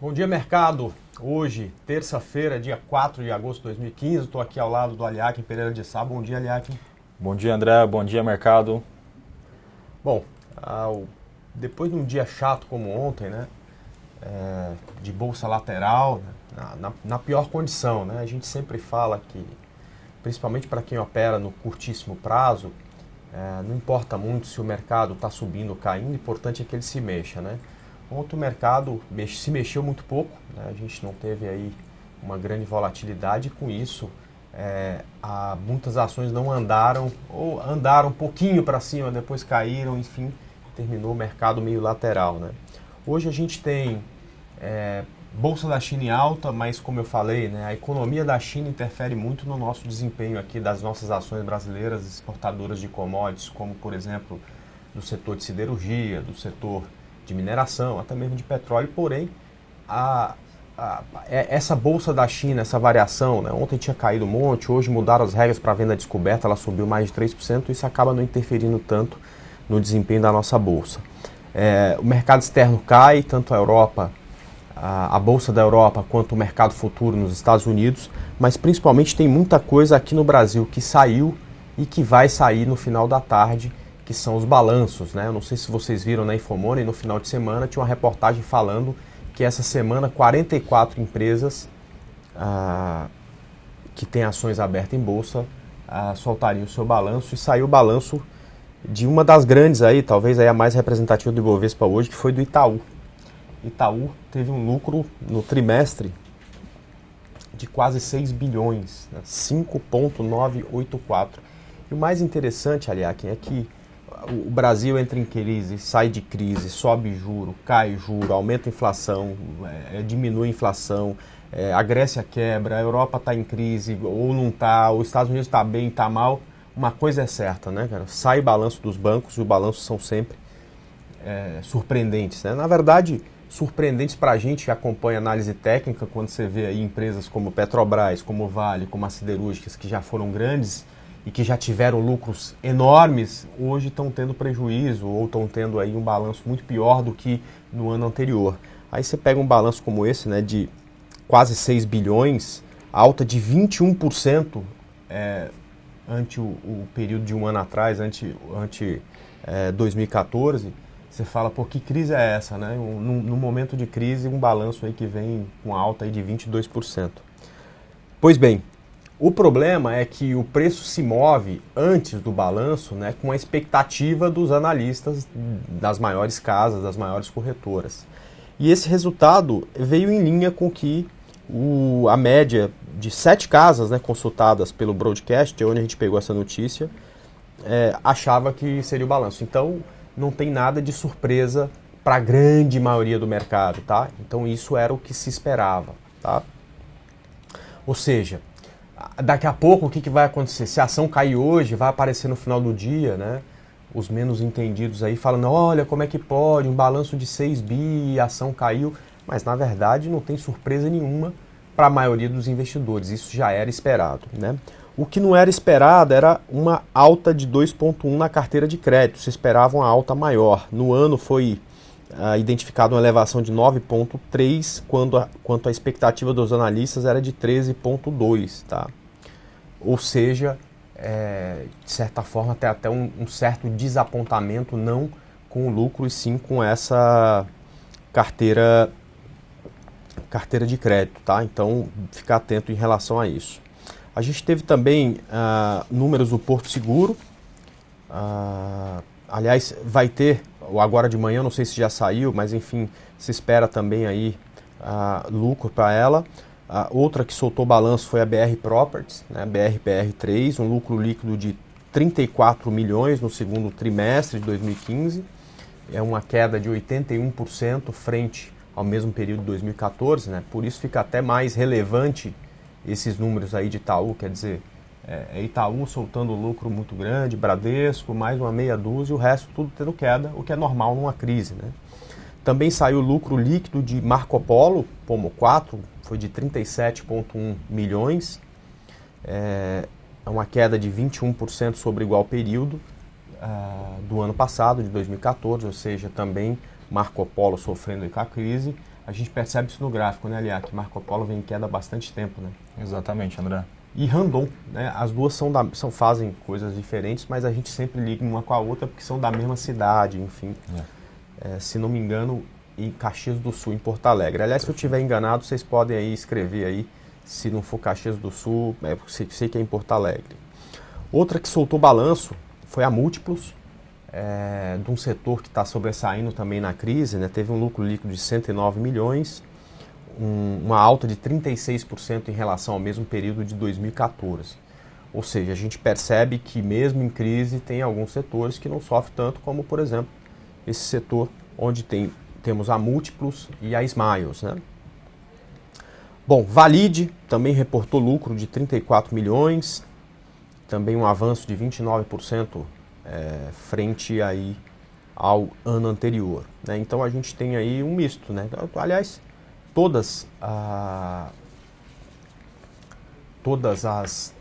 Bom dia, mercado. Hoje, terça-feira, dia 4 de agosto de 2015, estou aqui ao lado do Aliaquim Pereira de Sá. Bom dia, Aliaquim. Bom dia, André. Bom dia, mercado. Bom, depois de um dia chato como ontem, né, de bolsa lateral, na pior condição, né, a gente sempre fala que, principalmente para quem opera no curtíssimo prazo, não importa muito se o mercado está subindo ou caindo, o importante é que ele se mexa, né? Ontem o mercado se mexeu muito pouco, né? A gente não teve aí uma grande volatilidade e com isso muitas ações não andaram ou andaram um pouquinho para cima, depois caíram, enfim, terminou o mercado meio lateral, né? Hoje a gente tem Bolsa da China em alta, mas como eu falei, né, a economia da China interfere muito no nosso desempenho aqui das nossas ações brasileiras exportadoras de commodities, como por exemplo do setor de siderurgia, do setor de mineração, até mesmo de petróleo. Porém, essa bolsa da China, essa variação, né, ontem tinha caído um monte, hoje mudaram as regras para venda descoberta, ela subiu mais de 3%, isso acaba não interferindo tanto no desempenho da nossa bolsa. O mercado externo cai, tanto a Europa, a Bolsa da Europa quanto o mercado futuro nos Estados Unidos, mas principalmente tem muita coisa aqui no Brasil que saiu e que vai sair no final da tarde, que são os balanços, né? Eu não sei se vocês viram na Infomoney, no final de semana tinha uma reportagem falando que essa semana 44 empresas que têm ações abertas em bolsa soltariam o seu balanço, e saiu o balanço de uma das grandes aí, talvez aí a mais representativa do Ibovespa hoje, que foi do Itaú. Itaú teve um lucro no trimestre de quase 6 bilhões, né? 5,984. E o mais interessante, Aliaquim, é que o Brasil entra em crise, sai de crise, sobe juro, cai juro, aumenta a inflação, diminui a inflação, a Grécia quebra, a Europa está em crise ou não está, os Estados Unidos está bem, está mal. Uma coisa é certa, né, cara? Sai balanço dos bancos e os balanços são sempre surpreendentes, né? Na verdade, surpreendentes para a gente que acompanha análise técnica, quando você vê aí empresas como Petrobras, como Vale, como as siderúrgicas, que já foram grandes e que já tiveram lucros enormes, hoje estão tendo prejuízo ou estão tendo aí um balanço muito pior do que no ano anterior. Aí você pega um balanço como esse, né, de quase 6 bilhões, alta de 21% ante o período de um ano atrás, ante 2014, você fala, pô, que crise é essa, né? No momento de crise, um balanço aí que vem com alta aí de 22%. Pois bem, o problema é que o preço se move antes do balanço, né, com a expectativa dos analistas das maiores casas, das maiores corretoras. E esse resultado veio em linha com que a média de 7 casas, né, consultadas pelo broadcast, onde a gente pegou essa notícia, achava que seria o balanço. Então, não tem nada de surpresa para a grande maioria do mercado, tá? Então, isso era o que se esperava, tá? Ou seja, daqui a pouco o que vai acontecer? Se a ação cair hoje, vai aparecer no final do dia, né? Os menos entendidos aí falando, olha, como é que pode, um balanço de 6 bi, a ação caiu. Mas, na verdade, não tem surpresa nenhuma para a maioria dos investidores. Isso já era esperado, né? O que não era esperado era uma alta de 2,1 na carteira de crédito. Se esperava uma alta maior. No ano foi identificada uma elevação de 9,3, quanto a expectativa dos analistas era de 13,2. Tá? Ou seja, de certa forma, tem até um certo desapontamento, não com o lucro, e sim com essa carteira de crédito. Tá? Então, ficar atento em relação a isso. A gente teve também números do Porto Seguro. Aliás, vai ter, agora de manhã, não sei se já saiu, mas enfim, se espera também aí lucro para ela. Outra que soltou balanço foi a BR Properties, né, BRPR3, um lucro líquido de 34 milhões no segundo trimestre de 2015. É uma queda de 81% frente ao mesmo período de 2014, né? Por isso fica até mais relevante esses números aí de Itaú, quer dizer, Itaú soltando lucro muito grande, Bradesco, mais uma meia dúzia, e o resto tudo tendo queda, o que é normal numa crise, né? Também saiu o lucro líquido de Marco Polo, Pomo 4, foi de 37,1 milhões, é uma queda de 21% sobre o igual período do ano passado, de 2014, ou seja, também Marco Polo sofrendo com a crise. A gente percebe isso no gráfico, né, aliás, que Marco Polo vem em queda há bastante tempo, né? Exatamente, André. E Randon, né? As duas fazem coisas diferentes, mas a gente sempre liga uma com a outra porque são da mesma cidade, enfim. Se não me engano, em Caxias do Sul, em Porto Alegre. Aliás, se eu estiver enganado, vocês podem aí escrever aí, se não for Caxias do Sul, sei que é em Porto Alegre. Outra que soltou balanço foi a Múltiplos, de um setor que está sobressaindo também na crise, né? Teve um lucro líquido de 109 milhões, uma alta de 36% em relação ao mesmo período de 2014. Ou seja, a gente percebe que mesmo em crise tem alguns setores que não sofrem tanto como, por exemplo, esse setor onde temos a Múltiplos e a Smiles, né? Bom, Valid também reportou lucro de 34 milhões, também um avanço de 29% frente aí ao ano anterior, né? Então a gente tem aí um misto, né? Aliás, todas as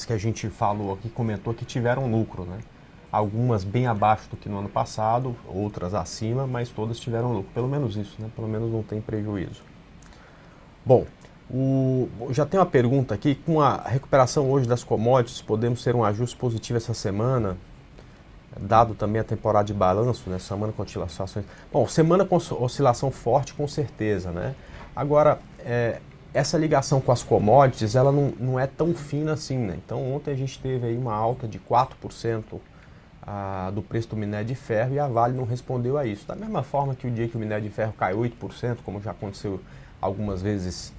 que a gente falou aqui, comentou que tiveram lucro, né? Algumas bem abaixo do que no ano passado, outras acima, mas todas tiveram lucro, pelo menos isso, né? Pelo menos não tem prejuízo. Bom, já tem uma pergunta aqui, com a recuperação hoje das commodities, podemos ter um ajuste positivo essa semana, dado também a temporada de balanço, né? Semana com oscilações. Bom, semana com oscilação forte, com certeza, né? Agora, essa ligação com as commodities, ela não é tão fina assim, né? Então, ontem a gente teve aí uma alta de 4% do preço do minério de ferro e a Vale não respondeu a isso. Da mesma forma que o dia que o minério de ferro caiu 8%, como já aconteceu algumas vezes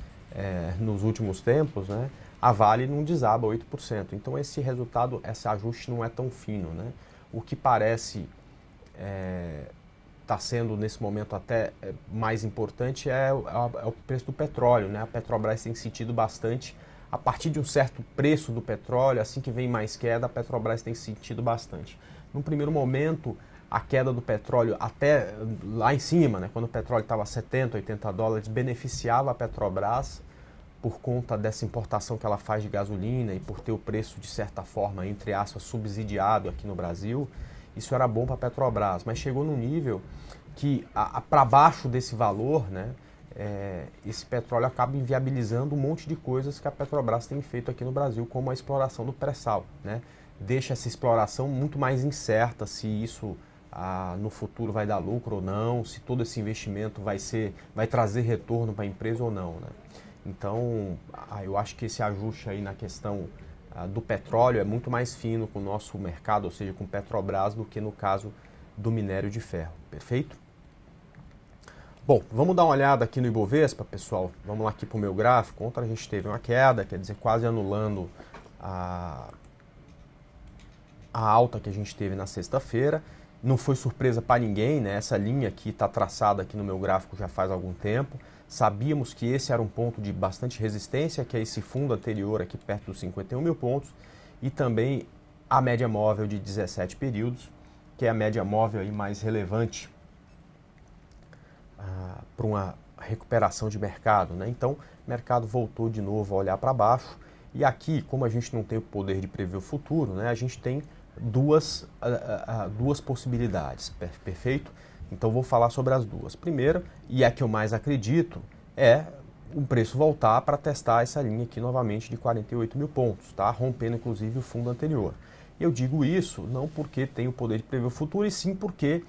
nos últimos tempos, né? A Vale não desaba 8%. Então, esse resultado, esse ajuste não é tão fino, né? O que parece está sendo nesse momento até mais importante é o preço do petróleo, né? A Petrobras tem sentido bastante, a partir de um certo preço do petróleo, assim que vem mais queda, a Petrobras tem sentido bastante. Num primeiro momento, a queda do petróleo até lá em cima, né? Quando o petróleo estava a 70, 80 dólares, beneficiava a Petrobras por conta dessa importação que ela faz de gasolina e por ter o preço, de certa forma, entre aspas, subsidiado aqui no Brasil. Isso era bom para a Petrobras, mas chegou num nível que, para baixo desse valor, né, esse petróleo acaba inviabilizando um monte de coisas que a Petrobras tem feito aqui no Brasil, como a exploração do pré-sal, né? Deixa essa exploração muito mais incerta, se isso no futuro vai dar lucro ou não, se todo esse investimento vai trazer retorno para a empresa ou não, né? Então, eu acho que esse ajuste aí na questão do petróleo é muito mais fino com o nosso mercado, ou seja, com Petrobras, do que no caso do minério de ferro. Perfeito? Bom, vamos dar uma olhada aqui no Ibovespa, pessoal. Vamos lá aqui para o meu gráfico. Ontem a gente teve uma queda, quer dizer, quase anulando a alta que a gente teve na sexta-feira. Não foi surpresa para ninguém, né? Essa linha aqui está traçada aqui no meu gráfico já faz algum tempo. Sabíamos que esse era um ponto de bastante resistência, que é esse fundo anterior aqui perto dos 51 mil pontos, e também a média móvel de 17 períodos, que é a média móvel aí mais relevante para uma recuperação de mercado, né? Então, o mercado voltou de novo a olhar para baixo, e aqui, como a gente não tem o poder de prever o futuro, né, a gente tem duas possibilidades, perfeito? Então vou falar sobre as duas. Primeiro, e é a que eu mais acredito, é o preço voltar para testar essa linha aqui novamente de 48 mil pontos, tá? Rompendo inclusive o fundo anterior. Eu digo isso não porque tenho o poder de prever o futuro, e sim porque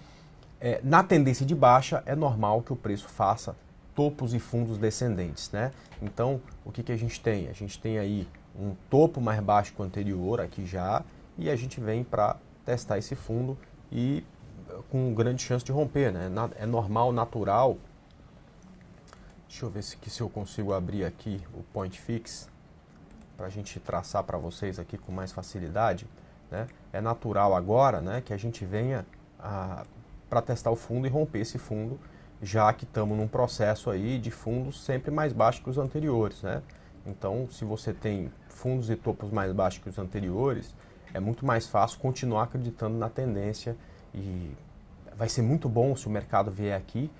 na tendência de baixa é normal que o preço faça topos e fundos descendentes, né? Então, o que a gente tem? A gente tem aí um topo mais baixo que o anterior aqui já, e a gente vem para testar esse fundo e com grande chance de romper, né? É normal, natural. Deixa eu ver se eu consigo abrir aqui o Point Fix para a gente traçar para vocês aqui com mais facilidade, né? É natural agora, né, que a gente venha para testar o fundo e romper esse fundo, já que estamos num processo aí de fundos sempre mais baixos que os anteriores, né? Então, se você tem fundos e topos mais baixos que os anteriores, é muito mais fácil continuar acreditando na tendência, e vai ser muito bom se o mercado vier aqui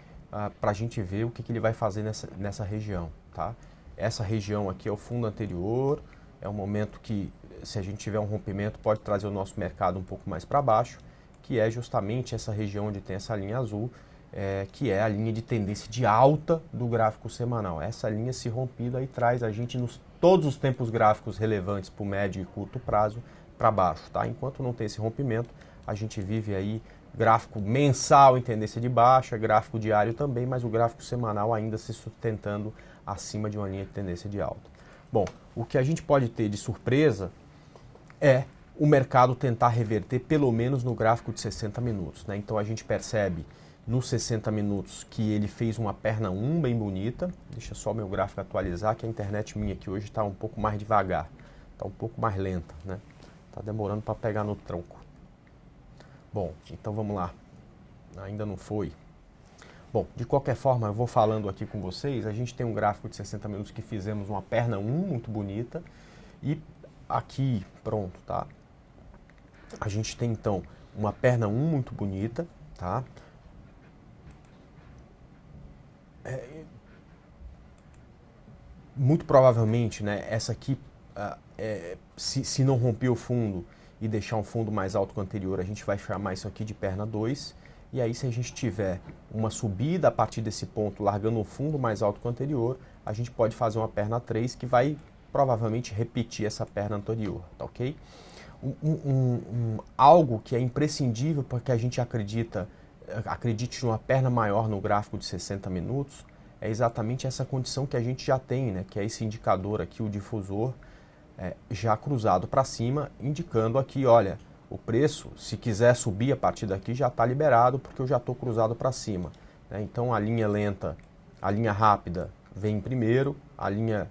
para a gente ver o que ele vai fazer nessa região, tá? Essa região aqui é o fundo anterior, é um momento que, se a gente tiver um rompimento, pode trazer o nosso mercado um pouco mais para baixo, que é justamente essa região onde tem essa linha azul, que é a linha de tendência de alta do gráfico semanal. Essa linha se rompida aí traz a gente todos os tempos gráficos relevantes para o médio e curto prazo para baixo, tá? Enquanto não tem esse rompimento, a gente vive aí gráfico mensal em tendência de baixa, gráfico diário também, mas o gráfico semanal ainda se sustentando acima de uma linha de tendência de alta. Bom, o que a gente pode ter de surpresa é o mercado tentar reverter pelo menos no gráfico de 60 minutos, né? Então a gente percebe nos 60 minutos que ele fez uma perna 1 bem bonita. Deixa só meu gráfico atualizar, que a internet minha aqui hoje está um pouco mais devagar, está um pouco mais lenta, né? Está demorando para pegar no tronco. Bom, então vamos lá. Ainda não foi. Bom, de qualquer forma, eu vou falando aqui com vocês. A gente tem um gráfico de 60 minutos que fizemos uma perna 1 muito bonita. E aqui, pronto, tá? A gente tem então uma perna 1 muito bonita, tá? Muito provavelmente, né, essa aqui, se não romper o fundo e deixar um fundo mais alto que o anterior, a gente vai chamar isso aqui de perna 2. E aí, se a gente tiver uma subida a partir desse ponto, largando um fundo mais alto que o anterior, a gente pode fazer uma perna 3 que vai provavelmente repetir essa perna anterior, tá ok? Algo que é imprescindível para que a gente acredite numa perna maior no gráfico de 60 minutos, é exatamente essa condição que a gente já tem, né? Que é esse indicador aqui, o difusor, já cruzado para cima, indicando aqui, olha, o preço, se quiser subir a partir daqui, já está liberado, porque eu já estou cruzado para cima, né? Então a linha lenta, a linha rápida vem em primeiro, a linha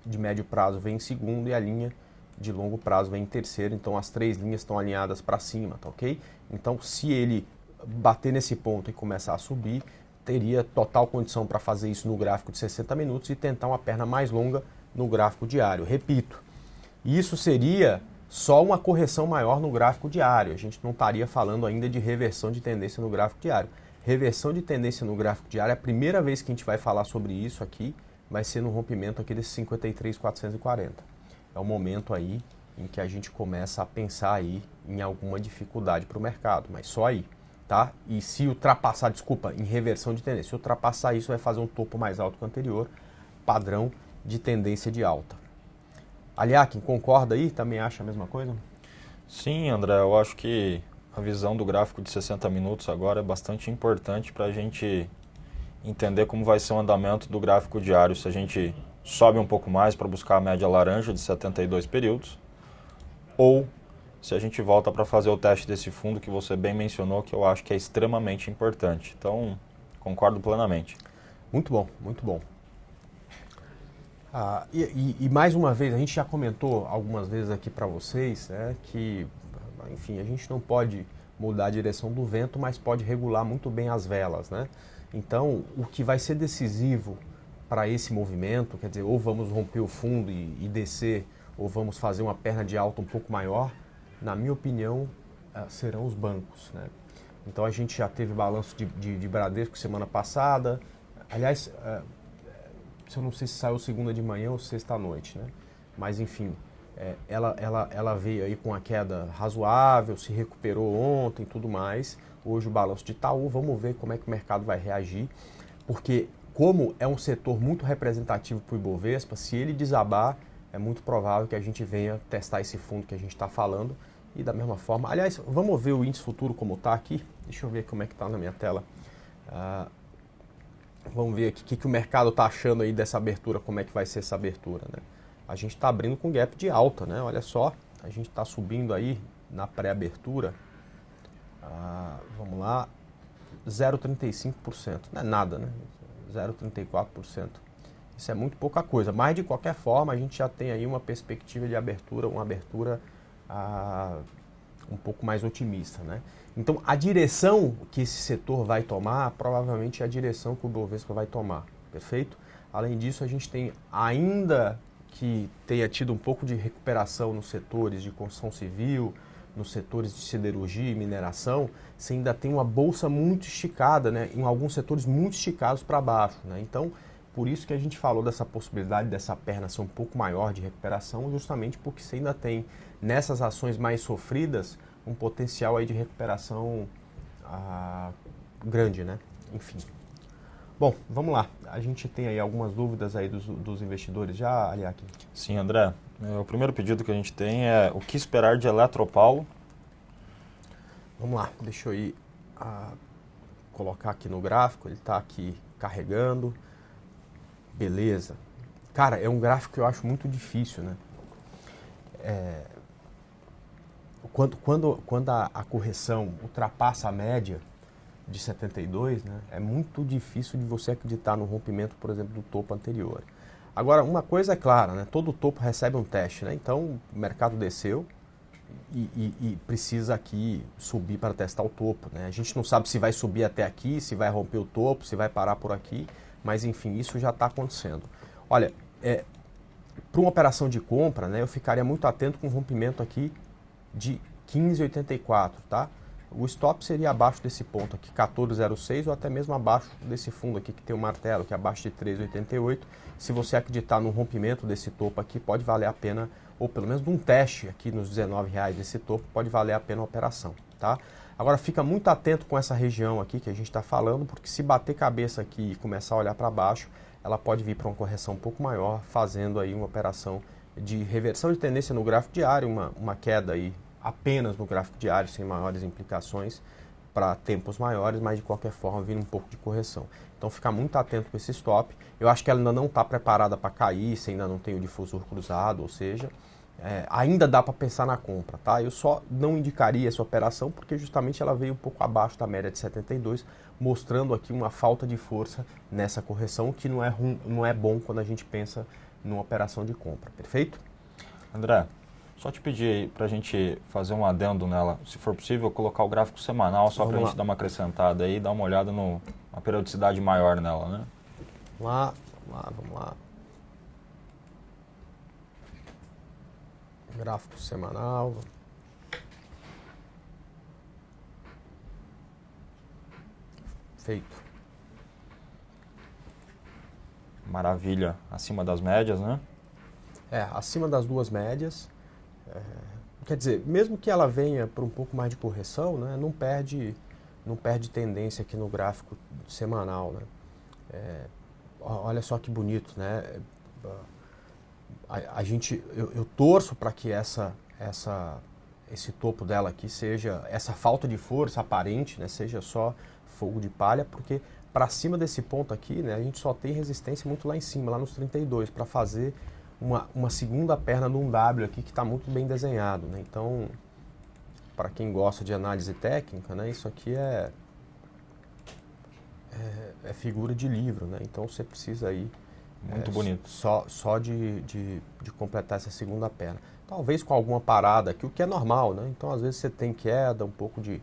de médio prazo vem em segundo e a linha de longo prazo vem em terceiro. Então as três linhas estão alinhadas para cima, tá ok? Então se ele bater nesse ponto e começar a subir, teria total condição para fazer isso no gráfico de 60 minutos e tentar uma perna mais longa no gráfico diário. Repito, isso seria só uma correção maior no gráfico diário. A gente não estaria falando ainda de reversão de tendência no gráfico diário. Reversão de tendência no gráfico diário, é a primeira vez que a gente vai falar sobre isso aqui, vai ser no rompimento aqui desse 53.440. É o momento aí em que a gente começa a pensar aí em alguma dificuldade para o mercado, mas só aí, tá? E se ultrapassar, desculpa, em reversão de tendência, se ultrapassar isso, vai fazer um topo mais alto que o anterior, padrão de tendência de alta. Aliakin, concorda aí? Também acha a mesma coisa? Sim, André, eu acho que a visão do gráfico de 60 minutos agora é bastante importante para a gente entender como vai ser o andamento do gráfico diário. Se a gente sobe um pouco mais para buscar a média laranja de 72 períodos, ou se a gente volta para fazer o teste desse fundo que você bem mencionou, que eu acho que é extremamente importante. Então, concordo plenamente. Muito bom, muito bom. E mais uma vez, a gente já comentou algumas vezes aqui para vocês, né, que, enfim, a gente não pode mudar a direção do vento, mas pode regular muito bem as velas, né? Então, o que vai ser decisivo para esse movimento, quer dizer, ou vamos romper o fundo e descer, ou vamos fazer uma perna de alta um pouco maior, na minha opinião, serão os bancos, né? Então, a gente já teve balanço de Bradesco semana passada. Aliás, eu não sei se saiu segunda de manhã ou sexta à noite, né? Mas, enfim, ela veio aí com a queda razoável, se recuperou ontem e tudo mais. Hoje o balanço de Itaú, vamos ver como é que o mercado vai reagir, porque como é um setor muito representativo para o Ibovespa, se ele desabar, é muito provável que a gente venha testar esse fundo que a gente está falando. E da mesma forma, aliás, vamos ver o índice futuro como está aqui. Deixa eu ver como é que está na minha tela. Vamos ver aqui o que o mercado está achando aí dessa abertura, como é que vai ser essa abertura, né? A gente está abrindo com gap de alta, né? Olha só, a gente está subindo aí na pré-abertura. Vamos lá, 0,35%. Não é nada, né? 0,34%. Isso é muito pouca coisa, mas de qualquer forma a gente já tem aí uma perspectiva de abertura, uma abertura um pouco mais otimista, né? Então a direção que esse setor vai tomar, provavelmente é a direção que o Ibovespa vai tomar, perfeito? Além disso, a gente tem, ainda que tenha tido um pouco de recuperação nos setores de construção civil, nos setores de siderurgia e mineração, você ainda tem uma bolsa muito esticada, né? Em alguns setores muito esticados para baixo, né? Então, por isso que a gente falou dessa possibilidade dessa perna ser um pouco maior de recuperação, justamente porque você ainda tem nessas ações mais sofridas um potencial aí de recuperação grande, né? Enfim. Bom, vamos lá. A gente tem aí algumas dúvidas aí dos investidores já, Aliaque? Sim, André. O primeiro pedido que a gente tem é o que esperar de Eletropaulo? Vamos lá, deixa eu ir colocar aqui no gráfico, ele está aqui carregando. Beleza. Cara, é um gráfico que eu acho muito difícil, né? Quando a correção ultrapassa a média de 72, né, é muito difícil de você acreditar no rompimento, por exemplo, do topo anterior. Agora, uma coisa é clara, né, todo topo recebe um teste, né, então o mercado desceu e precisa aqui subir para testar o topo. Né? A gente não sabe se vai subir até aqui, se vai romper o topo, se vai parar por aqui, mas enfim, isso já está acontecendo. Olha, para uma operação de compra, né, eu ficaria muito atento com o rompimento aqui de 15,84, tá? O stop seria abaixo desse ponto aqui, 14,06 ou até mesmo abaixo desse fundo aqui que tem o martelo, que é abaixo de 13,88. Se você acreditar no rompimento desse topo aqui, pode valer a pena, ou pelo menos um teste aqui nos R$19 desse topo, pode valer a pena a operação, tá? Agora fica muito atento com essa região aqui que a gente está falando, porque se bater cabeça aqui e começar a olhar para baixo, ela pode vir para uma correção um pouco maior, fazendo aí uma operação de reversão de tendência no gráfico diário, uma queda aí apenas no gráfico diário, sem maiores implicações para tempos maiores, mas de qualquer forma vindo um pouco de correção. Então ficar muito atento com esse stop. Eu acho que ela ainda não está preparada para cair, se ainda não tem o difusor cruzado, ou seja, ainda dá para pensar na compra, tá? Eu só não indicaria essa operação porque justamente ela veio um pouco abaixo da média de 72, mostrando aqui uma falta de força nessa correção, que não é bom quando a gente pensa numa operação de compra, perfeito? André, só te pedir para a gente fazer um adendo nela, se for possível, colocar o gráfico semanal só para a gente dar uma acrescentada aí e dar uma olhada numa periodicidade maior nela, né? Vamos lá. Gráfico semanal. Feito. Maravilha, acima das médias, né? Acima das duas médias. Quer dizer, mesmo que ela venha para um pouco mais de correção, né, não perde tendência aqui no gráfico semanal, né? Olha só que bonito, né? Eu torço para que esse topo dela aqui seja, essa falta de força aparente, né, seja só fogo de palha, porque para cima desse ponto aqui, né, a gente só tem resistência muito lá em cima, lá nos 32, para fazer uma segunda perna de um W aqui que está muito bem desenhado, né? Então, para quem gosta de análise técnica, né, isso aqui é figura de livro, né? Então você precisa aí muito bonito. Só de completar essa segunda perna. Talvez com alguma parada aqui, o que é normal, né? Então às vezes você tem queda, um pouco de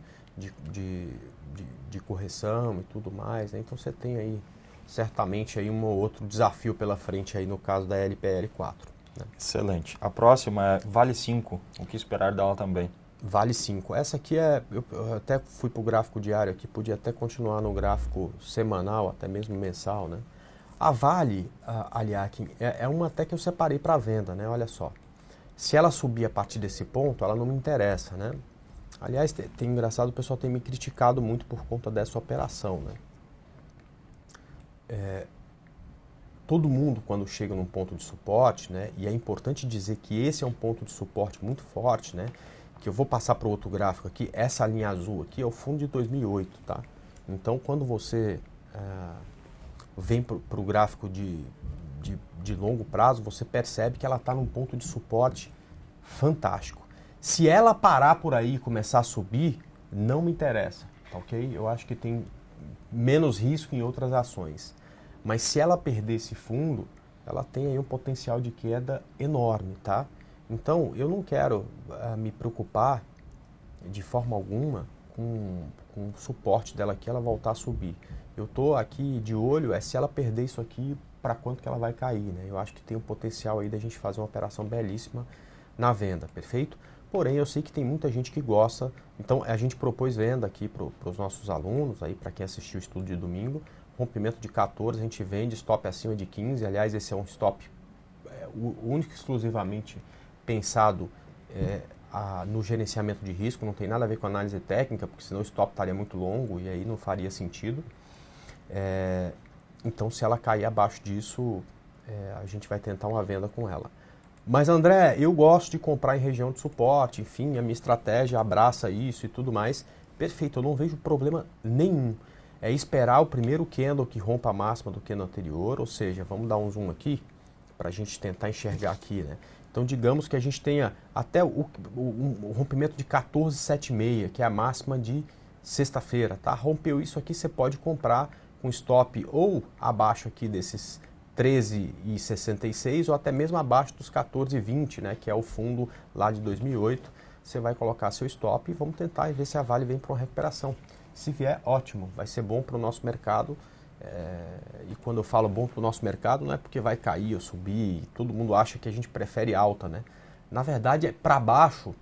correção e tudo mais, né? Então você tem aí certamente aí um ou outro desafio pela frente aí no caso da LPL4. Né? Excelente. A próxima é Vale 5, o que esperar dela também? Vale 5. Essa aqui eu até fui para o gráfico diário aqui, podia até continuar no gráfico semanal, até mesmo mensal, né? A Vale, Aliakin, é uma até que eu separei para venda, né? Olha só. Se ela subir a partir desse ponto, ela não me interessa, né? Aliás, tem engraçado, o pessoal tem me criticado muito por conta dessa operação, né? Todo mundo, quando chega num ponto de suporte, né? E é importante dizer que esse é um ponto de suporte muito forte, né? Que eu vou passar para o outro gráfico aqui. Essa linha azul aqui é o fundo de 2008, tá? Então, quando você vem para o gráfico de longo prazo, você percebe que ela está num ponto de suporte fantástico. Se ela parar por aí e começar a subir, não me interessa, tá ok? Eu acho que tem menos risco em outras ações. Mas se ela perder esse fundo, ela tem aí um potencial de queda enorme, tá? Então, eu não quero me preocupar de forma alguma com o suporte dela aqui, ela voltar a subir. Eu estou aqui de olho, se ela perder isso aqui, para quanto que ela vai cair, né? Eu acho que tem um potencial aí da gente fazer uma operação belíssima na venda, perfeito? Porém, eu sei que tem muita gente que gosta, então a gente propôs venda aqui para os nossos alunos, aí para quem assistiu o estudo de domingo, rompimento de 14, a gente vende, stop acima de 15, aliás, esse é um stop único e exclusivamente pensado no gerenciamento de risco, não tem nada a ver com análise técnica, porque senão o stop estaria muito longo e aí não faria sentido. Então, se ela cair abaixo disso, a gente vai tentar uma venda com ela. Mas, André, eu gosto de comprar em região de suporte, enfim, a minha estratégia abraça isso e tudo mais. Perfeito, eu não vejo problema nenhum. É esperar o primeiro candle que rompa a máxima do candle anterior, ou seja, vamos dar um zoom aqui para a gente tentar enxergar aqui, né? Então, digamos que a gente tenha até o rompimento de 14,76, que é a máxima de sexta-feira, tá? Rompeu isso aqui, você pode comprar com stop ou abaixo aqui desses 13,66 ou até mesmo abaixo dos 14,20, né, que é o fundo lá de 2008. Você vai colocar seu stop e vamos tentar ver se a Vale vem para uma recuperação. Se vier, ótimo, vai ser bom para o nosso mercado. E quando eu falo bom para o nosso mercado, não é porque vai cair ou subir, todo mundo acha que a gente prefere alta, né? Na verdade, para baixo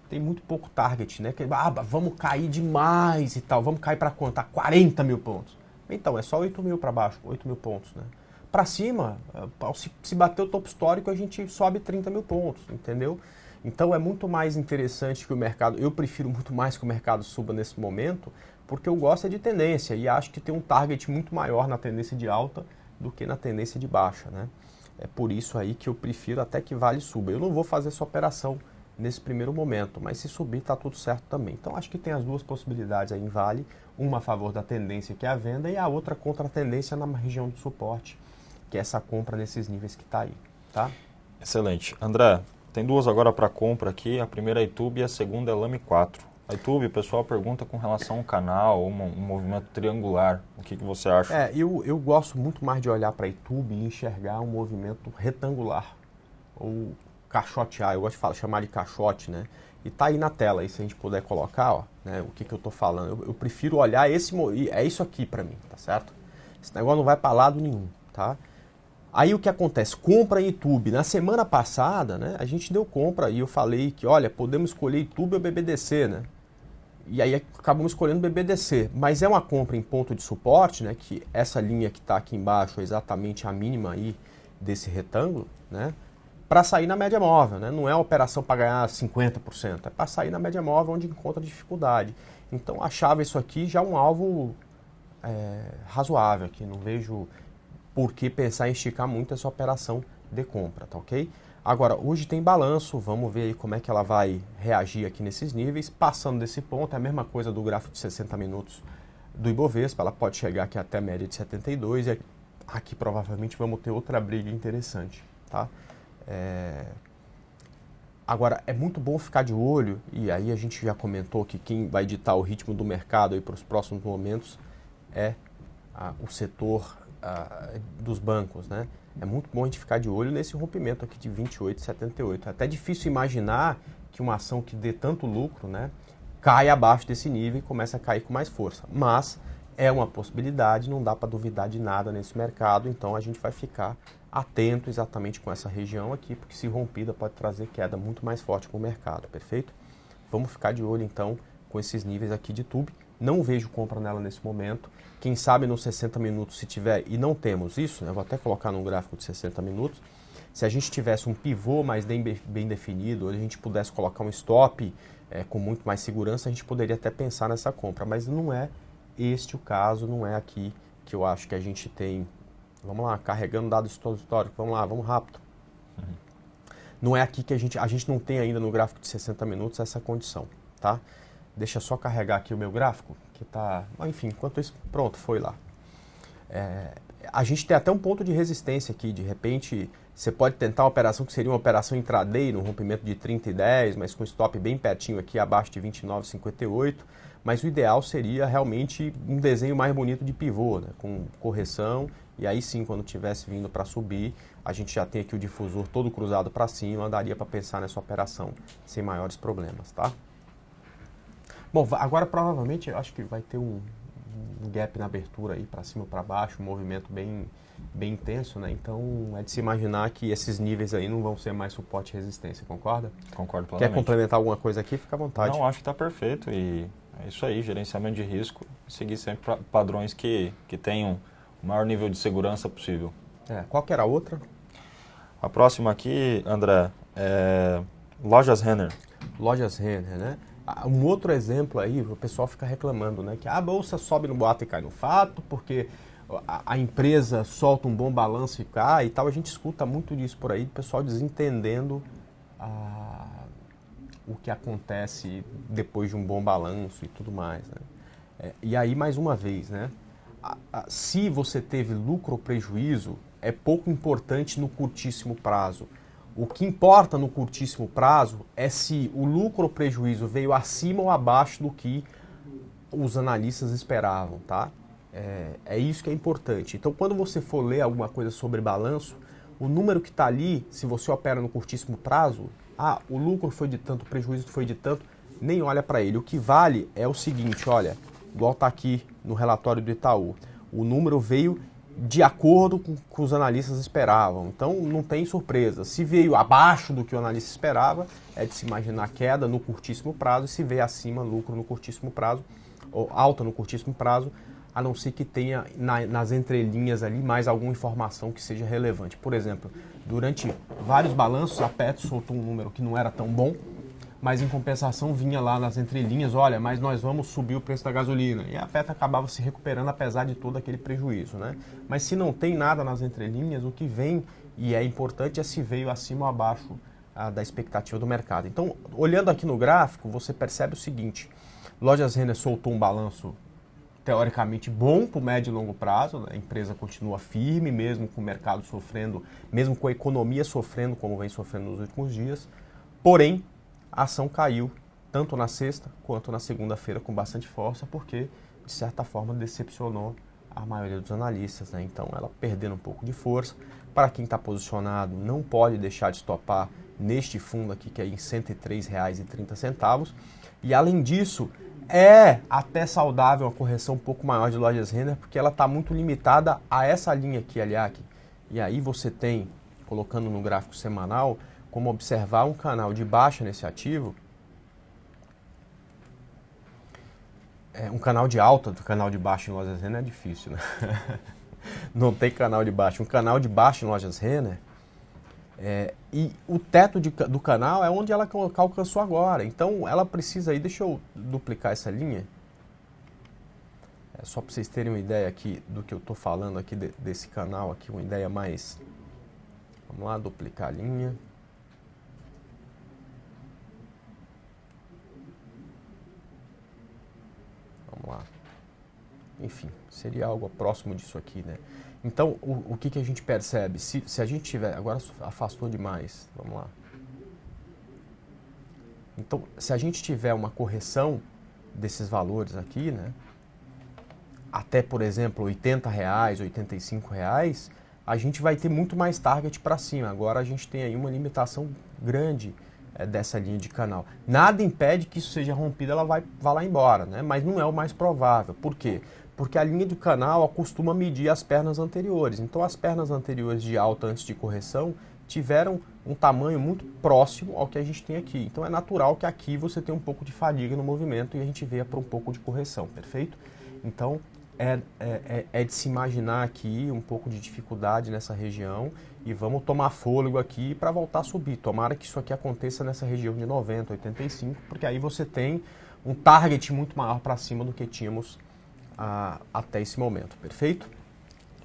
tem muito pouco target, né? Que, vamos cair demais e tal, vamos cair para quanto? A 40 mil pontos. Então, é só 8 mil para baixo, 8 mil pontos, né? Para cima, se bater o topo histórico, a gente sobe 30 mil pontos, entendeu? Então é muito mais interessante que o mercado, eu prefiro muito mais que o mercado suba nesse momento, porque eu gosto de tendência e acho que tem um target muito maior na tendência de alta do que na tendência de baixa, né? É por isso aí que eu prefiro até que Vale suba. Eu não vou fazer essa operação nesse primeiro momento, mas se subir está tudo certo também. Então acho que tem as duas possibilidades aí em Vale, uma a favor da tendência que é a venda e a outra contra a tendência na região do suporte, que é essa compra nesses níveis que está aí, tá? Excelente. André, tem duas agora para compra aqui, a primeira é a YouTube e a segunda é a Lame 4. A YouTube, o pessoal pergunta com relação ao canal, um movimento triangular, o que você acha? Eu gosto muito mais de olhar para a YouTube e enxergar um movimento retangular, ou caixotear, eu gosto de chamar de caixote, né? E tá aí na tela, aí se a gente puder colocar, ó, né, o que eu tô falando. Eu prefiro olhar é isso aqui para mim, tá certo? Esse negócio não vai para lado nenhum, tá? Aí o que acontece? Compra em YouTube. Na semana passada, né, a gente deu compra e eu falei que, olha, podemos escolher YouTube ou BBDC, né? E aí acabamos escolhendo BBDC. Mas é uma compra em ponto de suporte, né, que essa linha que está aqui embaixo é exatamente a mínima aí desse retângulo, né? Para sair na média móvel, né? Não é uma operação para ganhar 50%, é para sair na média móvel onde encontra dificuldade. Então achava isso aqui já um alvo razoável aqui, não vejo por que pensar em esticar muito essa operação de compra, tá ok? Agora, hoje tem balanço, vamos ver aí como é que ela vai reagir aqui nesses níveis. Passando desse ponto, é a mesma coisa do gráfico de 60 minutos do Ibovespa, ela pode chegar aqui até a média de 72 e aqui provavelmente vamos ter outra briga interessante, tá? Agora, é muito bom ficar de olho, e aí a gente já comentou que quem vai ditar o ritmo do mercado aí para os próximos momentos é o setor dos bancos, né? É muito bom a gente ficar de olho nesse rompimento aqui de 28,78. É até difícil imaginar que uma ação que dê tanto lucro, né, cai abaixo desse nível e começa a cair com mais força. Mas é uma possibilidade, não dá para duvidar de nada nesse mercado, então a gente vai ficar atento exatamente com essa região aqui, porque se rompida pode trazer queda muito mais forte para o mercado, perfeito? Vamos ficar de olho então com esses níveis aqui de TUB. Não vejo compra nela nesse momento. Quem sabe nos 60 minutos, se tiver, e não temos isso, né, eu vou até colocar num gráfico de 60 minutos, se a gente tivesse um pivô mais bem definido, ou a gente pudesse colocar um stop com muito mais segurança, a gente poderia até pensar nessa compra, mas não é este o caso, não é aqui que eu acho que a gente tem. Vamos lá, carregando dados históricos, vamos lá, vamos rápido. Não é aqui que a gente não tem ainda no gráfico de 60 minutos essa condição, tá? Deixa eu só carregar aqui o meu gráfico, que tá... Enfim, enquanto isso, pronto, foi lá. A gente tem até um ponto de resistência aqui, de repente você pode tentar uma operação que seria uma operação intraday, no rompimento de 30 e 10, mas com stop bem pertinho aqui, abaixo de 29,58, mas o ideal seria realmente um desenho mais bonito de pivô, né, com correção, e aí sim, quando tivesse vindo para subir, a gente já tem aqui o difusor todo cruzado para cima, daria para pensar nessa operação sem maiores problemas, tá? Bom, agora provavelmente eu acho que vai ter um gap na abertura aí para cima ou para baixo, um movimento bem intenso, né? Então é de se imaginar que esses níveis aí não vão ser mais suporte e resistência, concorda? Concordo plenamente. Quer complementar alguma coisa aqui? Fica à vontade. Não, acho que está perfeito e é isso aí, gerenciamento de risco, seguir sempre padrões que tenham o maior nível de segurança possível. Qual que era a outra? A próxima aqui, André, é Lojas Renner. Lojas Renner, né? Um outro exemplo aí, o pessoal fica reclamando, né? Que a bolsa sobe no boato e cai no fato, porque a empresa solta um bom balanço e cai e tal. A gente escuta muito disso por aí, o pessoal desentendendo o que acontece depois de um bom balanço e tudo mais, né? E aí, mais uma vez, né? Se você teve lucro ou prejuízo, é pouco importante no curtíssimo prazo. O que importa no curtíssimo prazo é se o lucro ou prejuízo veio acima ou abaixo do que os analistas esperavam, tá? É isso que é importante. Então, quando você for ler alguma coisa sobre balanço, o número que está ali, se você opera no curtíssimo prazo, o lucro foi de tanto, o prejuízo foi de tanto, nem olha para ele. O que vale é o seguinte, olha, igual está aqui no relatório do Itaú, o número veio de acordo com o que os analistas esperavam. Então, não tem surpresa. Se veio abaixo do que o analista esperava, é de se imaginar queda no curtíssimo prazo, e se veio acima, lucro no curtíssimo prazo, ou alta no curtíssimo prazo, a não ser que tenha nas entrelinhas ali mais alguma informação que seja relevante. Por exemplo, durante vários balanços, a Petro soltou um número que não era tão bom, mas em compensação vinha lá nas entrelinhas, olha, mas nós vamos subir o preço da gasolina. E a Petro acabava se recuperando apesar de todo aquele prejuízo, né? Mas se não tem nada nas entrelinhas, o que vem, e é importante, é se veio acima ou abaixo da expectativa do mercado. Então, olhando aqui no gráfico, você percebe o seguinte, Lojas Renner soltou um balanço teoricamente bom para o médio e longo prazo, né? A empresa continua firme, mesmo com o mercado sofrendo, mesmo com a economia sofrendo, como vem sofrendo nos últimos dias, porém, a ação caiu tanto na sexta quanto na segunda-feira com bastante força, porque, de certa forma, decepcionou a maioria dos analistas, né? Então, ela perdendo um pouco de força. Para quem está posicionado, não pode deixar de estopar neste fundo aqui, que é em R$ 103,30. E, além disso, é até saudável uma correção um pouco maior de Lojas Renner, porque ela está muito limitada a essa linha aqui, aliás. E aí você tem, colocando no gráfico semanal, como observar um canal de baixa nesse ativo, um canal de alta do canal de baixa em Lojas Renner é difícil, né? Não tem canal de baixa. Um canal de baixa em Lojas Renner, e o teto do canal é onde ela alcançou agora. Então ela precisa aí, deixa eu duplicar essa linha, só para vocês terem uma ideia aqui do que eu estou falando aqui desse canal aqui, uma ideia mais... Vamos lá, duplicar a linha. Vamos lá. Enfim, seria algo próximo disso aqui, né? Então, o que a gente percebe? Se a gente tiver... Agora afastou demais. Vamos lá. Então, se a gente tiver uma correção desses valores aqui, né? Até, por exemplo, R$80, R$85, a gente vai ter muito mais target para cima. Agora a gente tem aí uma limitação grande dessa linha de canal. Nada impede que isso seja rompido, ela vai lá embora, né? Mas não é o mais provável. Por quê? Porque a linha do canal costuma medir as pernas anteriores. Então as pernas anteriores de alta antes de correção tiveram um tamanho muito próximo ao que a gente tem aqui. Então é natural que aqui você tenha um pouco de fadiga no movimento e a gente veja para um pouco de correção, perfeito? Então é de se imaginar aqui um pouco de dificuldade nessa região e vamos tomar fôlego aqui para voltar a subir. Tomara que isso aqui aconteça nessa região de 90, 85, porque aí você tem um target muito maior para cima do que tínhamos até esse momento, perfeito?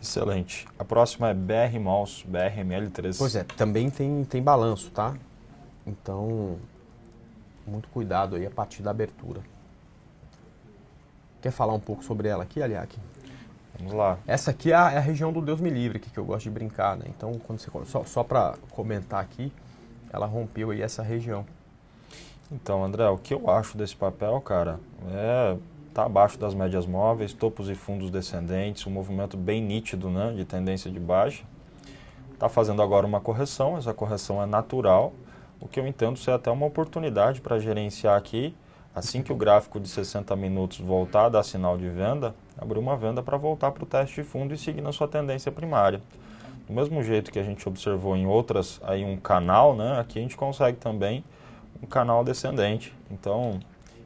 Excelente. A próxima é BR Malls, BRML3. Pois é, também tem balanço, tá? Então, muito cuidado aí a partir da abertura. Quer falar um pouco sobre ela aqui, Aliak? Vamos lá. Essa aqui é a região do Deus me livre, que eu gosto de brincar, né? Então, quando você só para comentar aqui, ela rompeu aí essa região. Então, André, o que eu acho desse papel, cara, tá abaixo das médias móveis, topos e fundos descendentes, um movimento bem nítido, né, de tendência de baixa. Está fazendo agora uma correção, essa correção é natural, o que eu entendo ser até uma oportunidade para gerenciar aqui, assim que o gráfico de 60 minutos voltar a dar sinal de venda, abrir uma venda para voltar para o teste de fundo e seguir na sua tendência primária. Do mesmo jeito que a gente observou em outras, aí um canal, né, aqui a gente consegue também um canal descendente. Então,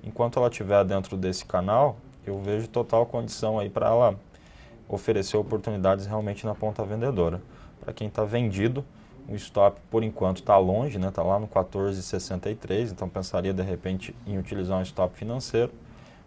enquanto ela estiver dentro desse canal, eu vejo total condição aí para ela oferecer oportunidades realmente na ponta vendedora. Para quem está vendido, O stop, por enquanto, está longe, né? Está lá no 14,63, então pensaria, de repente, em utilizar um stop financeiro.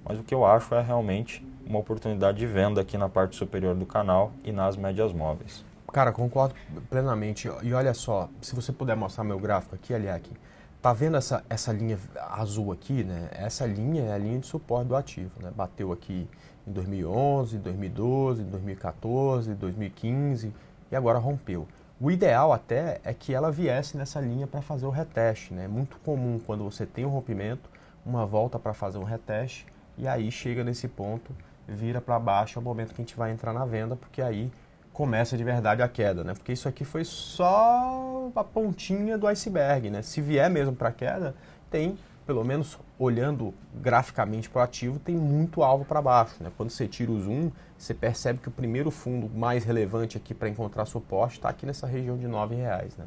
Mas o que eu acho é realmente uma oportunidade de venda aqui na parte superior do canal e nas médias móveis. Cara, concordo plenamente. E olha só, se você puder mostrar meu gráfico aqui, aqui. Tá vendo essa linha azul aqui, né? Essa linha é a linha de suporte do ativo, né? Bateu aqui em 2011, 2012, 2014, 2015 e agora rompeu. O ideal até é que ela viesse nessa linha para fazer o reteste, né? É muito comum quando você tem um rompimento, uma volta para fazer um reteste e aí chega nesse ponto, vira para baixo, é o momento que a gente vai entrar na venda, porque aí começa de verdade a queda, né? Porque isso aqui foi só a pontinha do iceberg, né? Se vier mesmo para queda, tem, pelo menos olhando graficamente para o ativo, tem muito alvo para baixo, né? Quando você tira o zoom, você percebe que o primeiro fundo mais relevante aqui para encontrar suporte está aqui nessa região de R$ 9, né?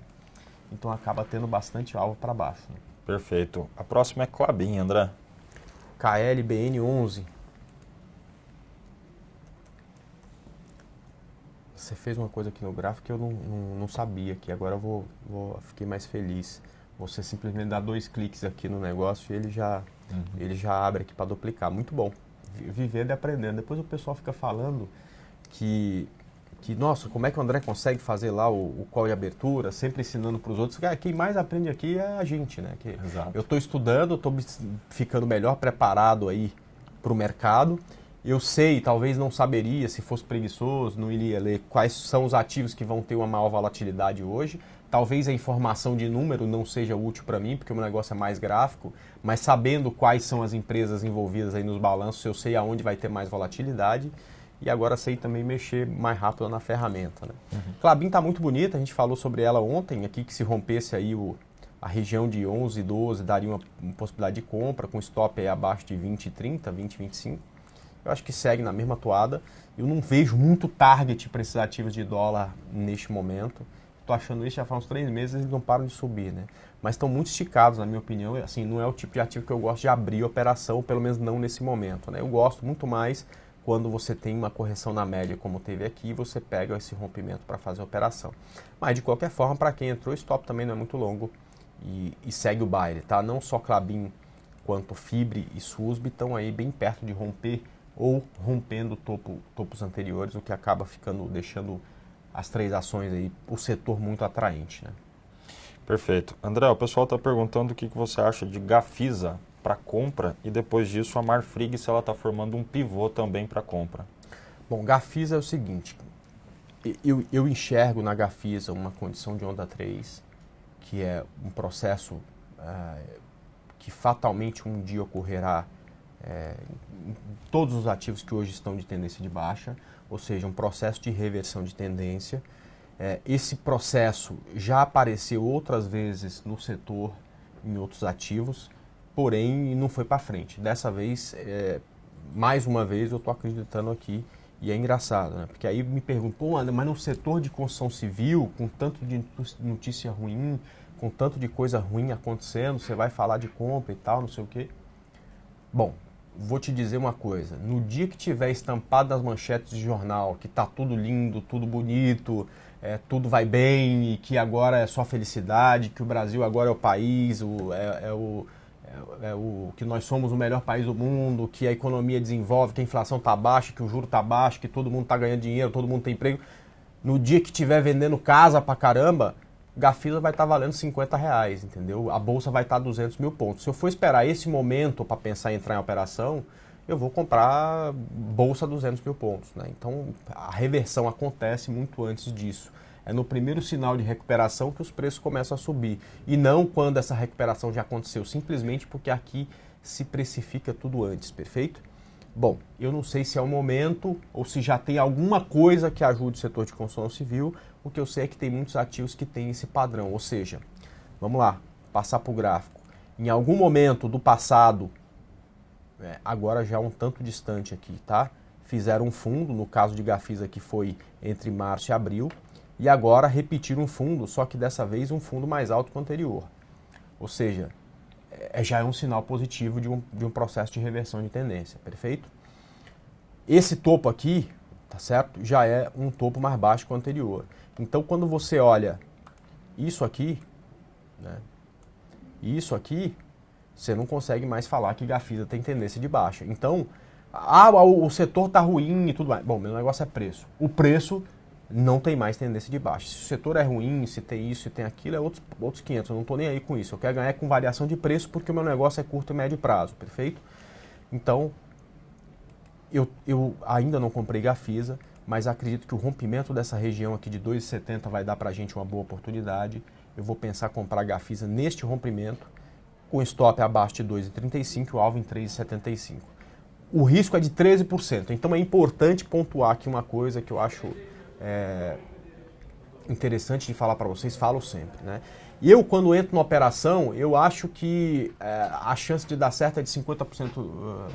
Então acaba tendo bastante alvo para baixo. Né? Perfeito. A próxima é Klabin, André. KLBN11. Você fez uma coisa aqui no gráfico que eu não sabia, que agora eu fiquei mais feliz. Você simplesmente dá 2 cliques aqui no negócio e ele já abre aqui para duplicar. Muito bom. Vivendo e aprendendo. Depois o pessoal fica falando que nossa, como é que o André consegue fazer lá o call de abertura, sempre ensinando para os outros. Quem mais aprende aqui é a gente, né? Eu estou estudando, estou ficando melhor preparado aí para o mercado. Eu sei, talvez não saberia, se fosse preguiçoso, não iria ler quais são os ativos que vão ter uma maior volatilidade hoje. Talvez a informação de número não seja útil para mim, porque o meu negócio é mais gráfico, mas sabendo quais são as empresas envolvidas aí nos balanços, eu sei aonde vai ter mais volatilidade e agora sei também mexer mais rápido na ferramenta. Né? Klabin está muito bonita, a gente falou sobre ela ontem, aqui que se rompesse aí a região de 11, 12 daria uma possibilidade de compra, com stop aí abaixo de 20, 30, 20, 25. Eu acho que segue na mesma toada. Eu não vejo muito target para esses ativos de dólar neste momento. Estou achando isso já faz uns 3 meses e eles não param de subir, né? Mas estão muito esticados, na minha opinião. Assim, não é o tipo de ativo que eu gosto de abrir operação, pelo menos não nesse momento. Né? Eu gosto muito mais quando você tem uma correção na média, como teve aqui, você pega esse rompimento para fazer a operação. Mas, de qualquer forma, para quem entrou, o stop também não é muito longo e segue o baile, tá? Não só Klabin quanto Fibre e SUSB estão aí bem perto de romper ou rompendo topos anteriores, o que acaba deixando as 3 ações aí, o setor muito atraente. Né? Perfeito. André, o pessoal está perguntando o que você acha de Gafisa para compra e depois disso a Marfrig, se ela está formando um pivô também para compra. Bom, Gafisa é o seguinte, eu enxergo na Gafisa uma condição de onda 3, que é um processo que fatalmente um dia ocorrerá em todos os ativos que hoje estão de tendência de baixa, ou seja, um processo de reversão de tendência. Esse processo já apareceu outras vezes no setor, em outros ativos, porém não foi para frente. Dessa vez, mais uma vez, eu estou acreditando aqui, e é engraçado, né? Porque aí me perguntam, pô, André, mas no setor de construção civil, com tanto de notícia ruim, com tanto de coisa ruim acontecendo, você vai falar de compra e tal, não sei o quê. Bom, vou te dizer uma coisa, no dia que tiver estampado nas manchetes de jornal que tá tudo lindo, tudo bonito, tudo vai bem e que agora é só felicidade, que o Brasil agora é o país, que nós somos o melhor país do mundo, que a economia desenvolve, que a inflação tá baixa, que o juro tá baixo, que todo mundo tá ganhando dinheiro, todo mundo tem emprego. No dia que tiver vendendo casa pra caramba, Gafisa vai estar valendo R$50, entendeu? A bolsa vai estar 200 mil pontos. Se eu for esperar esse momento para pensar em entrar em operação, eu vou comprar bolsa 200 mil pontos. Né? Então, a reversão acontece muito antes disso. É no primeiro sinal de recuperação que os preços começam a subir. E não quando essa recuperação já aconteceu, simplesmente porque aqui se precifica tudo antes, perfeito? Bom, eu não sei se é o momento ou se já tem alguma coisa que ajude o setor de construção civil. O que eu sei é que tem muitos ativos que têm esse padrão. Ou seja, vamos lá, passar para o gráfico. Em algum momento do passado, agora já um tanto distante aqui, tá? Fizeram um fundo, no caso de Gafisa que foi entre março e abril, e agora repetiram um fundo, só que dessa vez um fundo mais alto que o anterior. Ou seja, já é um sinal positivo de um processo de reversão de tendência, perfeito? Esse topo aqui, tá certo? Já é um topo mais baixo que o anterior. Então, quando você olha isso aqui, né? Isso aqui, você não consegue mais falar que Gafisa tem tendência de baixa. Então, o setor está ruim e tudo mais. Bom, meu negócio é preço. O preço não tem mais tendência de baixa. Se o setor é ruim, se tem isso, se tem aquilo, é outros 500. Eu não estou nem aí com isso. Eu quero ganhar com variação de preço porque o meu negócio é curto e médio prazo, perfeito? Então, eu ainda não comprei Gafisa, mas acredito que o rompimento dessa região aqui de 2,70 vai dar para a gente uma boa oportunidade. Eu vou pensar em comprar Gafisa neste rompimento, com stop abaixo de 2,35 e o alvo em 3,75. O risco é de 13%, então é importante pontuar aqui uma coisa que eu acho interessante de falar para vocês, falo sempre, né? E eu, quando entro na operação, eu acho que a chance de dar certo é de 50%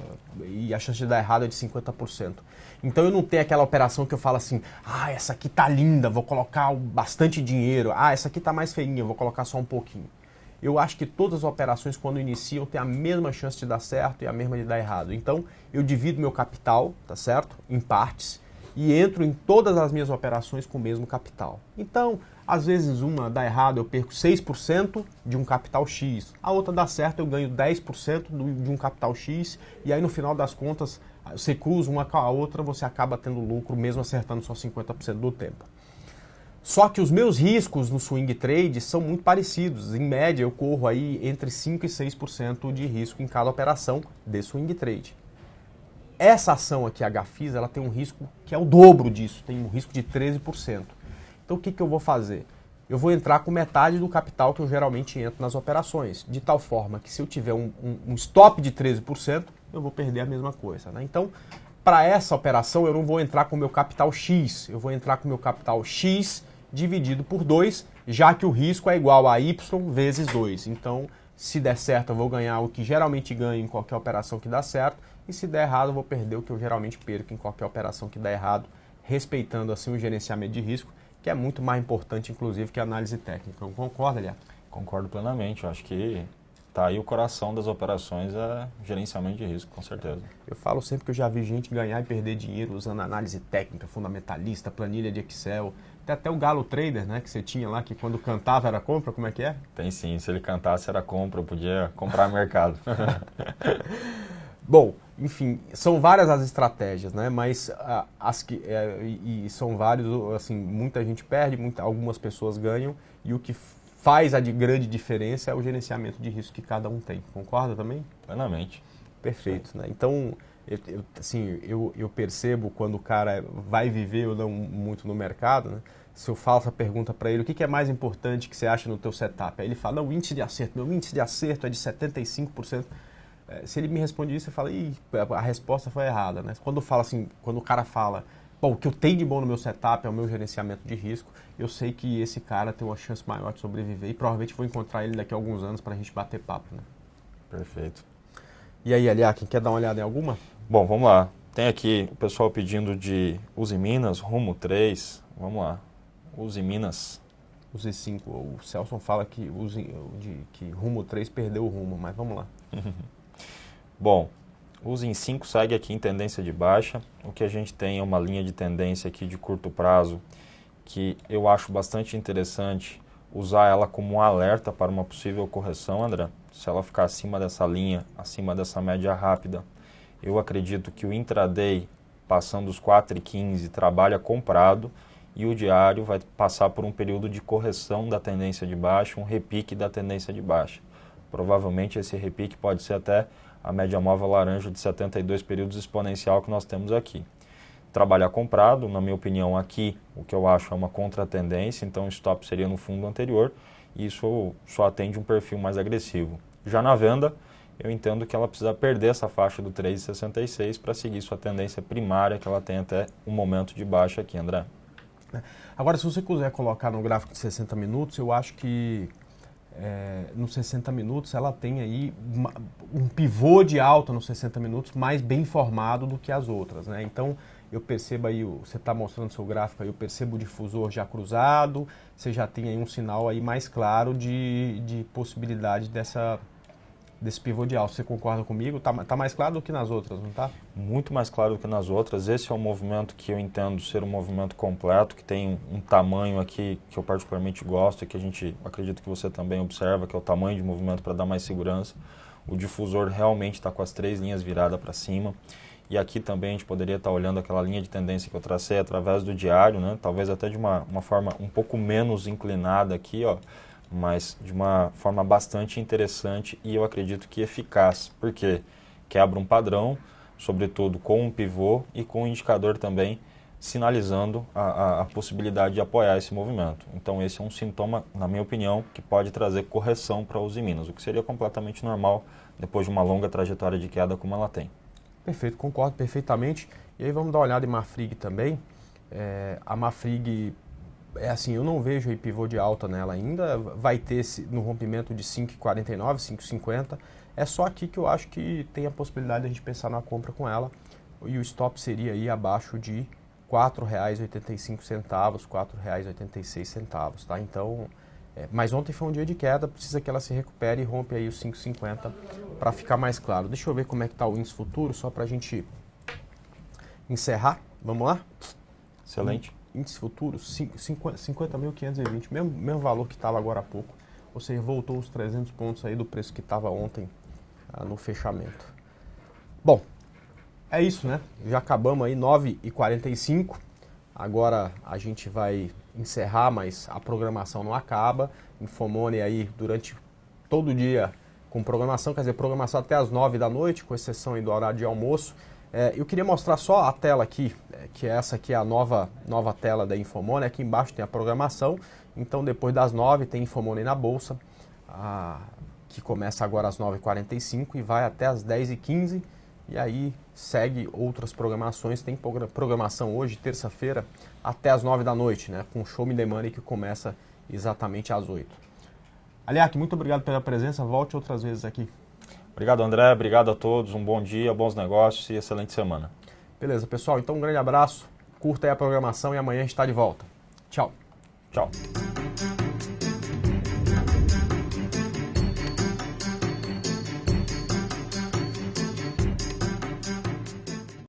e a chance de dar errado é de 50%. Então eu não tenho aquela operação que eu falo assim, essa aqui tá linda, vou colocar bastante dinheiro, essa aqui tá mais feinha, vou colocar só um pouquinho. Eu acho que todas as operações, quando iniciam, têm a mesma chance de dar certo e a mesma de dar errado. Então, eu divido meu capital, tá certo? Em partes, e entro em todas as minhas operações com o mesmo capital. Então, às vezes uma dá errado, eu perco 6% de um capital X. A outra dá certo, eu ganho 10% de um capital X. E aí, no final das contas, você cruza uma com a outra, você acaba tendo lucro, mesmo acertando só 50% do tempo. Só que os meus riscos no swing trade são muito parecidos. Em média, eu corro aí entre 5% e 6% de risco em cada operação de swing trade. Essa ação aqui, a Gafisa, ela tem um risco que é o dobro disso, tem um risco de 13%. Então, o que eu vou fazer? Eu vou entrar com metade do capital que eu geralmente entro nas operações, de tal forma que se eu tiver um stop de 13%, eu vou perder a mesma coisa, né? Então, para essa operação, eu não vou entrar com o meu capital X, eu vou entrar com o meu capital X dividido por 2, já que o risco é igual a Y vezes 2. Então, se der certo, eu vou ganhar o que geralmente ganho em qualquer operação que dá certo, e se der errado, eu vou perder o que eu geralmente perco em qualquer operação que dá errado, respeitando assim o gerenciamento de risco, que é muito mais importante, inclusive, que a análise técnica. Concorda, Liato? Concordo plenamente. Eu acho que tá aí o coração das operações, é gerenciamento de risco, com certeza. Eu falo sempre que eu já vi gente ganhar e perder dinheiro usando análise técnica, fundamentalista, planilha de Excel. Tem até o Galo Trader, né, que você tinha lá, que quando cantava era compra, como é que é? Tem sim, se ele cantasse era compra, eu podia comprar mercado. Bom, enfim, são várias as estratégias, né, mas são vários, assim, muita gente perde, algumas pessoas ganham, e o que faz a grande diferença é o gerenciamento de risco que cada um tem. Concorda também? Plenamente. Perfeito, né? Então, eu percebo quando o cara vai viver ou não muito no mercado, né? Se eu faço a pergunta para ele, o que é mais importante que você acha no teu setup? Aí ele fala, não, o índice de acerto. Meu índice de acerto é de 75%. Se ele me responde isso, eu falo, a resposta foi errada, né? Quando o cara fala, bom, o que eu tenho de bom no meu setup é o meu gerenciamento de risco, eu sei que esse cara tem uma chance maior de sobreviver e provavelmente vou encontrar ele daqui a alguns anos para a gente bater papo, né? Perfeito. E aí, Aliakin, quer dar uma olhada em alguma? Bom, vamos lá. Tem aqui o pessoal pedindo de Uzi Minas, Rumo 3. Vamos lá. Uzi Minas. Uzi 5. O Celso fala que Rumo 3 perdeu o rumo, mas vamos lá. Bom, o Uzi 5 segue aqui em tendência de baixa. O que a gente tem é uma linha de tendência aqui de curto prazo que eu acho bastante interessante usar ela como um alerta para uma possível correção, André. Se ela ficar acima dessa linha, acima dessa média rápida, eu acredito que o intraday, passando os 4,15, trabalha comprado e o diário vai passar por um período de correção da tendência de baixa, um repique da tendência de baixa. Provavelmente esse repique pode ser até a média móvel laranja de 72 períodos exponencial que nós temos aqui. Trabalhar comprado, na minha opinião aqui, o que eu acho é uma contratendência, então o stop seria no fundo anterior e isso só atende um perfil mais agressivo. Já na venda, eu entendo que ela precisa perder essa faixa do 3,66 para seguir sua tendência primária que ela tem até um momento de baixa aqui, André. Agora, se você quiser colocar no gráfico de 60 minutos, eu acho que nos 60 minutos ela tem aí um pivô de alta nos 60 minutos mais bem formado do que as outras, né? Então, eu percebo aí, você está mostrando seu gráfico aí, eu percebo o difusor já cruzado, você já tem aí um sinal aí mais claro de possibilidade desse pivô de alta. Você concorda comigo? Tá mais claro do que nas outras, não tá? Muito mais claro do que nas outras. Esse é um movimento que eu entendo ser um movimento completo, que tem um tamanho aqui que eu particularmente gosto e que a gente, acredito que você também observa, que é o tamanho de movimento para dar mais segurança. O difusor realmente está com as 3 linhas viradas para cima. E aqui também a gente poderia estar olhando aquela linha de tendência que eu tracei através do diário, né? Talvez até de uma forma um pouco menos inclinada aqui, ó, mas de uma forma bastante interessante e eu acredito que eficaz, porque quebra um padrão, sobretudo com um pivô e com um indicador também sinalizando a possibilidade de apoiar esse movimento. Então esse é um sintoma, na minha opinião, que pode trazer correção para a Uzi Minas, o que seria completamente normal depois de uma longa trajetória de queda como ela tem. Perfeito, concordo perfeitamente. E aí vamos dar uma olhada em Marfrig também. A Marfrig, assim, eu não vejo aí pivô de alta nela ainda. Vai ter no rompimento de 5,49, 5,50. É só aqui que eu acho que tem a possibilidade de a gente pensar na compra com ela. E o stop seria aí abaixo de R$ 4,85, R$ 4,86, tá? Então, mas ontem foi um dia de queda, precisa que ela se recupere e rompe aí os 5,50 para ficar mais claro. Deixa eu ver como é que está o índice futuro, só para a gente encerrar. Vamos lá? Excelente. Índice futuro, 50.520, mesmo valor que estava agora há pouco. Ou seja, voltou os 300 pontos aí do preço que estava ontem no fechamento. Bom, é isso, né? Já acabamos aí 9h45. Agora a gente vai encerrar, mas a programação não acaba. Infomone aí durante todo o dia com programação, quer dizer, programação até as 9 da noite, com exceção aí do horário de almoço. Eu queria mostrar só a tela aqui, que essa aqui é a nova tela da Infomone. Aqui embaixo tem a programação, então depois das 9 tem Infomone na Bolsa, que começa agora às 9h45 e vai até às 10h15. E aí segue outras programações, tem programação hoje, terça-feira, até às 9 da noite, né? Com o Show Me The Money que começa exatamente às 8. Aliac, muito obrigado pela presença, volte outras vezes aqui. Obrigado, André, obrigado a todos, um bom dia, bons negócios e excelente semana. Beleza, pessoal, então um grande abraço, curta aí a programação e amanhã a gente está de volta. Tchau. Tchau.